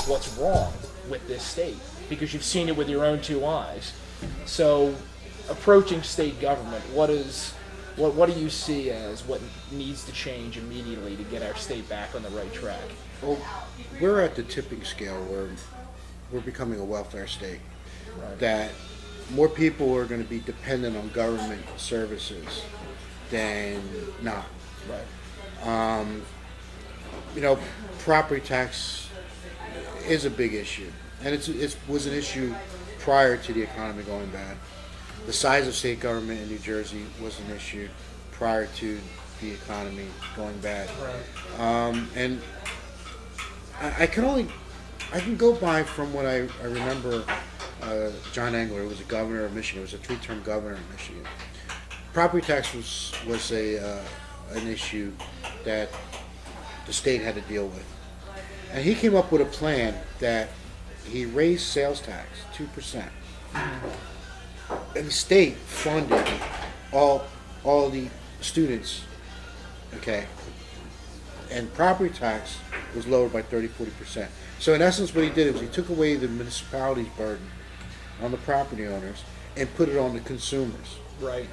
what's wrong with this state because you've seen it with your own two eyes. So, approaching state government, what do you see as what needs to change immediately to get our state back on the right track? Well, we're at the tipping scale where we're becoming a welfare state. Right. That more people are going to be dependent on government services than not. Right. Property tax is a big issue, and it was an issue prior to the economy going bad. The size of state government in New Jersey was an issue prior to the economy going bad. Right. And I can go by from what I remember. John Engler was a governor of Michigan. It was a 3-term governor of Michigan. Property tax was an issue that the state had to deal with, and he came up with a plan that he raised sales tax 2%, and the state funded all the students. Okay, and property tax was lowered by 30-40%. So in essence, what he did was he took away the municipality's burden on the property owners and put it on the consumers. Right.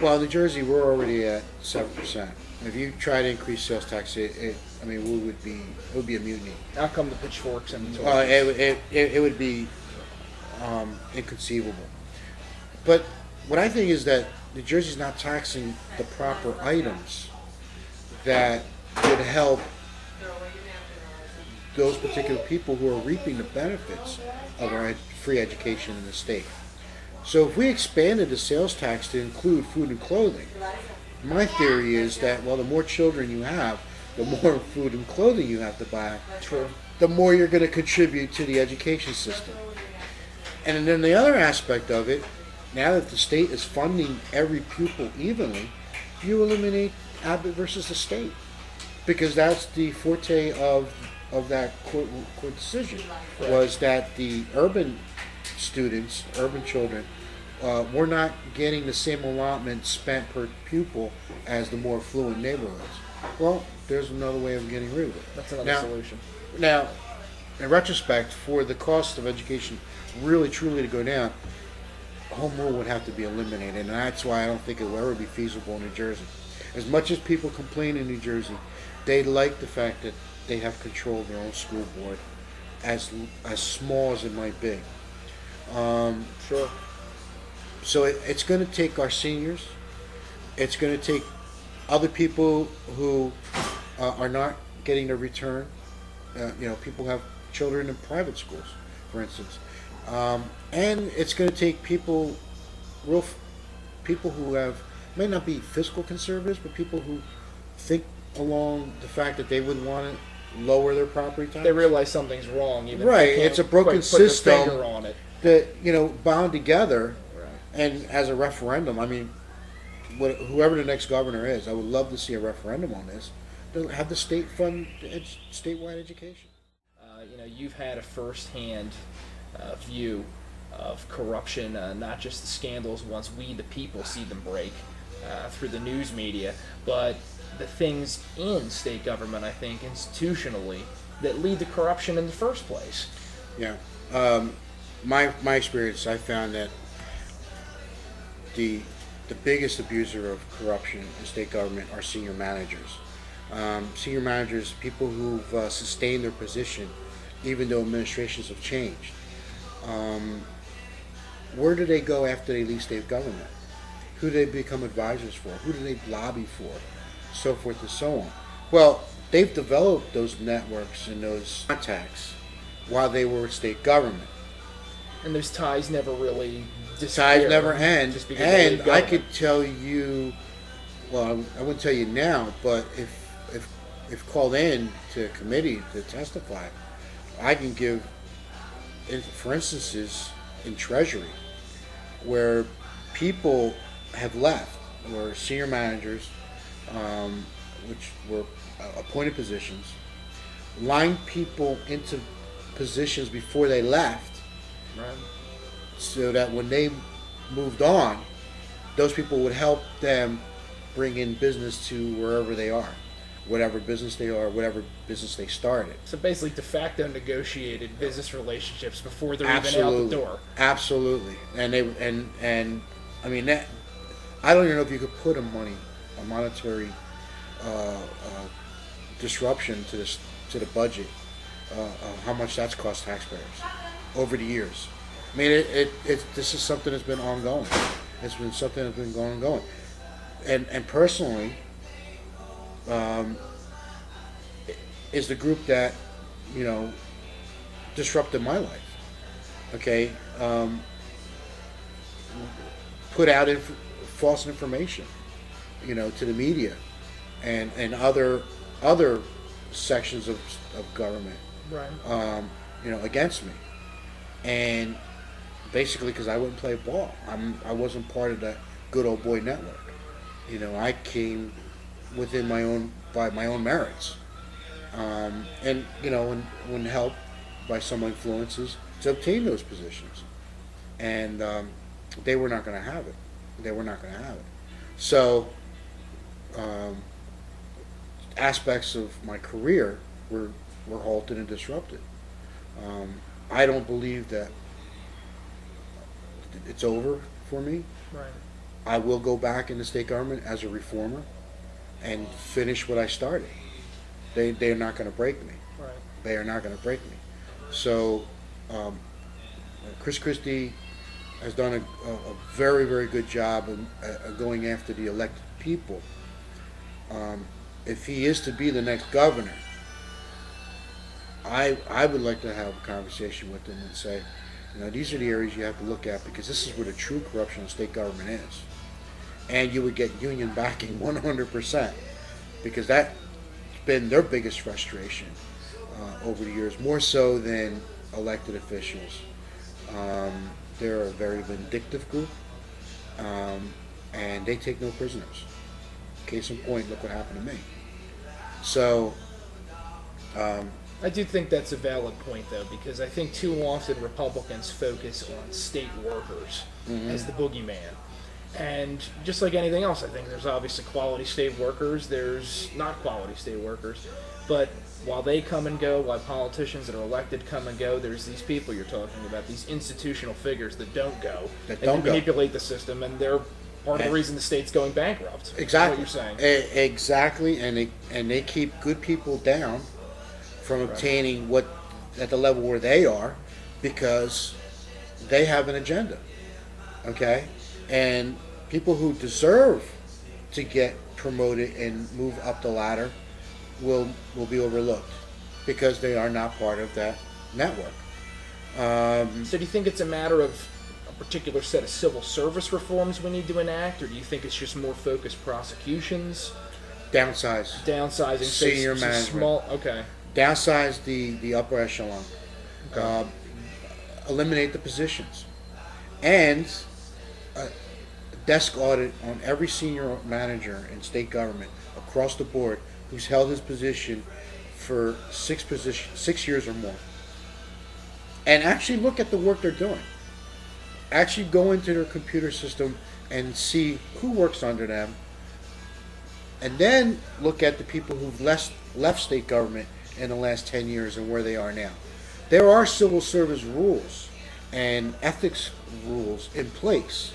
Well, in New Jersey, we're already at 7%. If you try to increase sales tax, it would be a mutiny. How come the pitchforks and the torches? It would be inconceivable. But what I think is that New Jersey's not taxing the proper items that would help those particular people who are reaping the benefits of our free education in the state. So if we expanded the sales tax to include food and clothing, my theory is that, well, the more children you have, the more food and clothing you have to buy, True. the more you're going to contribute to the education system. And then the other aspect of it, now that the state is funding every pupil evenly, you eliminate Abbott versus the state, because that's the forte of that court decision, was that the urban students, urban children, were not getting the same allotment spent per pupil as the more affluent neighborhoods. Well, there's another way of getting rid of it. That's another solution. Now, in retrospect, for the cost of education really truly to go down, home rule would have to be eliminated, and that's why I don't think it will ever be feasible in New Jersey. As much as people complain in New Jersey, they like the fact that they have control of their own school board, as small as it might be. Sure. So it's going to take our seniors. It's going to take other people who are not getting a return. People who have children in private schools, for instance. And it's going to take people who may not be fiscal conservatives, but people who think along the fact that they would want to lower their property tax. They realize something's wrong. Even Right, if they can't it's a broken quite system put their finger on it. that bound together. Right. And as a referendum, whoever the next governor is, I would love to see a referendum on this. To have the state fund statewide education. You've had a first-hand view of corruption, not just the scandals once we, the people, see them break through the news media, but the things in state government, I think, institutionally, that lead to corruption in the first place. Yeah. My experience, I found that the biggest abuser of corruption in state government are senior managers. Senior managers, people who've sustained their position even though administrations have changed. Where do they go after they leave state government? Who do they become advisors for? Who do they lobby for? So forth and so on. Well, they've developed those networks and those contacts while they were with state government. And those ties never really disappear. Ties never end. Just because they leave And I government. could tell you, well, I wouldn't tell you now, but if called in to a committee to testify, I can give, for instances, in Treasury, where people have left, where senior managers, which were appointed positions, lined people into positions before they left, Right. so that when they moved on, those people would help them bring in business to wherever they are. whatever business they are, whatever business they started. So basically, de facto negotiated business relationships before they're even out Absolutely, the door. absolutely. And they and I mean that I don't even know if you could put a monetary disruption to the budget, how much that's cost taxpayers over the years. I mean, this is something that's been ongoing. It's been something that's been going. And personally, is the group that, disrupted my life. Okay, put out false information, to the media, and other sections of government, Right. Against me, and basically because I wouldn't play ball. I wasn't part of that good old boy network. I came within by my own merits, and when helped by some influences to obtain those positions, and they were not going to have it. So aspects of my career were halted and disrupted. I don't believe that it's over for me. Right. I will go back in the state government as a reformer and finish what I started. They're not going to break me. Right. They are not going to break me. So Chris Christie has done a very, very good job of going after the elected people. If he is to be the next governor, I would like to have a conversation with him and say, these are the areas you have to look at, because this is where the true corruption in state government is. And you would get union backing 100%, because that's been their biggest frustration over the years, more so than elected officials. They're a very vindictive group, and they take no prisoners. Case in point, look what happened to me. So, I do think that's a valid point, though, because I think too often Republicans focus on state workers as the boogeyman. And just like anything else, I think there's obviously quality state workers, there's not quality state workers. But while they come and go, while politicians that are elected come and go, there's these people you're talking about, these institutional figures that don't go, and manipulate the system, and they're part of the reason the state's going bankrupt. Exactly. What you're saying. Exactly, and they keep good people down from obtaining what at the level where they are, because they have an agenda. Okay, and people who deserve to get promoted and move up the ladder will be overlooked because they are not part of that network. So do you think it's a matter of a particular set of civil service reforms we need to enact, or do you think it's just more focused prosecutions? Downsizing senior management. Okay. Downsize the upper echelon. Okay. Eliminate the positions. And desk audit on every senior manager in state government across the board who's held his position for 6 years or more. And actually look at the work they're doing. Actually go into their computer system and see who works under them. And then look at the people who've left state government in the last 10 years and where they are now. There are civil service rules and ethics rules in place.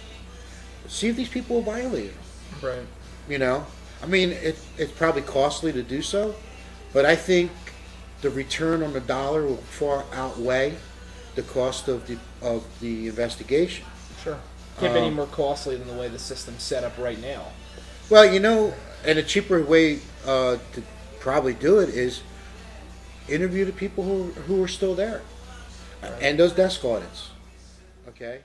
See if these people are violating them. Right. I mean, it's probably costly to do so, but I think the return on the dollar will far outweigh the cost of the investigation. Sure. Can't be any more costly than the way the system's set up right now. Well, and a cheaper way to probably do it is interview the people who are still there, and those desk audits. Okay.